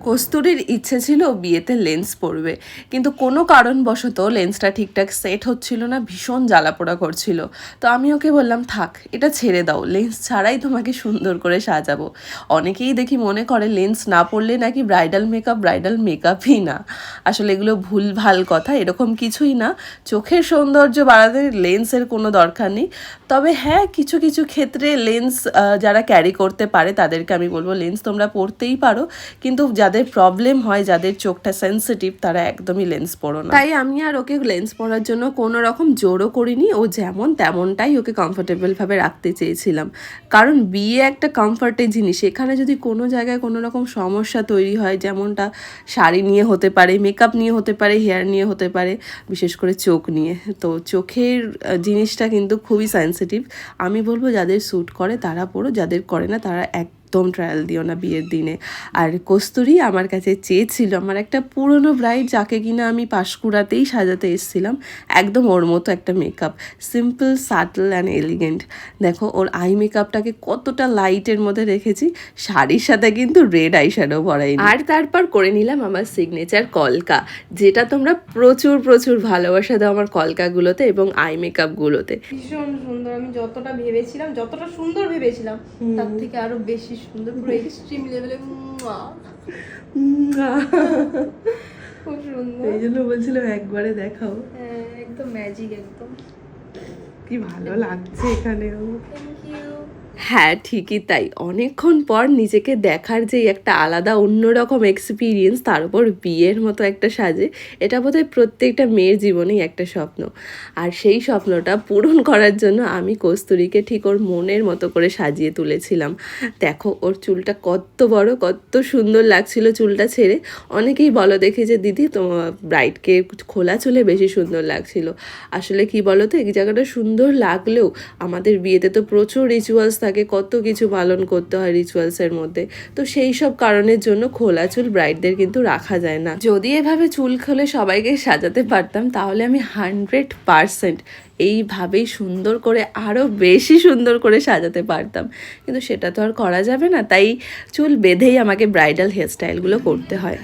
কস্তুরীর ইচ্ছে ছিল বিয়েতে লেন্স পরবে, কিন্তু কোনো কারণবশত লেন্সটা ঠিকঠাক সেট হচ্ছিল না, ভীষণ জ্বালাপোড়া করছিল। তো আমি ওকে বললাম থাক, এটা ছেড়ে দাও, লেন্স ছাড়াই তোমাকে সুন্দর করে সাজাবো। অনেকেই দেখি মনে করে লেন্স না পরলে নাকি ব্রাইডাল মেকআপই না। আসলে এগুলো ভুলভাল কথা, এরকম কিছুই না। চোখের সৌন্দর্য বাড়াতে লেন্সের কোনো দরকার নেই। তবে হ্যাঁ, কিছু কিছু ক্ষেত্রে লেন্স যারা ক্যারি করতে পারে তাদেরকে আমি বলবো লেন্স তোমরা পরতেই পারো, কিন্তু যাদের প্রবলেম হয়, যাদের চোখটা সেন্সিটিভ, তারা একদমই লেন্স পরো না। তাই আমি আর ওকে লেন্স পরার জন্য কোনো রকম জোরও করিনি, ও যেমন তেমনটাই ওকে কমফোর্টেবলভাবে রাখতে চেয়েছিলাম। কারণ বিয়ে একটা কমফর্টের জিনিস, এখানে যদি কোনো জায়গায় কোনো রকম সমস্যা তৈরি হয়, যেমনটা শাড়ি নিয়ে হতে পারে, মেকআপ নিয়ে হতে পারে, হেয়ার নিয়ে হতে পারে, বিশেষ করে চোখ নিয়ে, তো চোখের জিনিসটা কিন্তু খুবই সেন্সিটিভ। আমি বলবো যাদের স্যুট করে তারা পরো, যাদের করে না তারা একদম ট্রায়াল দিও না বিয়ের দিনে। আর কস্তুরী আমার কাছে চেয়েছিল আমার একটা পুরনো ব্রাইড, যাকে কিনা আমি পাঁশকুড়াতেই সাজাতে এসেছিলাম, একদম ওর মতো একটা makeup, simple, subtle and elegant. দেখো ওর আই মেকআপটাকে কতটা লাইটের মধ্যে রেখেছি, শাড়ির সাথে কিন্তু রেড আই শ্যাডো ভরাইনি। আর তারপর করে নিলাম আমার সিগনেচার কলকা, যেটা তোমরা প্রচুর প্রচুর ভালোবাসা দাও আমার কলকাগুলোতে এবং আই মেকআপগুলোতে। ভীষণ সুন্দর, আমি যতটা ভেবেছিলাম, যতটা সুন্দর ভেবেছিলাম তার থেকে আরো বেশি সুন্দর, পুরো এক্সট্রিম লেভেলে। খুব সুন্দর, এই জন্য বলছিলাম একবারে দেখাও। হ্যাঁ একদম ম্যাজিক, একদম কি ভালো লাগছে এখানেও। Thank you. হ্যাঁ ঠিকই তাই, অনেকক্ষণ পর নিজেকে দেখার যে একটা আলাদা অন্যরকম এক্সপিরিয়েন্স, তার উপর বিয়ের মতো একটা সাজে, এটা বোধহয় প্রত্যেকটা মেয়ের জীবনেই একটা স্বপ্ন। আর সেই স্বপ্নটা পূরণ করার জন্য আমি কস্তুরীকে ঠিক ওর মনের মতো করে সাজিয়ে তুলেছিলাম। দেখো ওর চুলটা কত বড়, কত সুন্দর লাগছিল চুলটা ছেড়ে। অনেকেই বলো দেখি যে দিদি তোমার ব্রাইডকে খোলা চুলে বেশি সুন্দর লাগছিল। আসলে কি বলো তো, এই জায়গাটা সুন্দর লাগলেও আমাদের বিয়েতে তো প্রচুর রিচুয়ালস থাকে, কত কিছু পালন করতে হয় রিচুয়ালসের মধ্যে, তো সেই সব কারণের জন্য খোলা চুল ব্রাইডদের কিন্তু রাখা যায় না। যদি এভাবে চুল খুলে সবাইকে সাজাতে পারতাম, তাহলে আমি 100% এইভাবেই সুন্দর করে আরও বেশি সুন্দর করে সাজাতে পারতাম, কিন্তু সেটা তো আর করা যাবে না। তাই চুল বেঁধেই আমাকে ব্রাইডাল হেয়ারস্টাইলগুলো করতে হয়।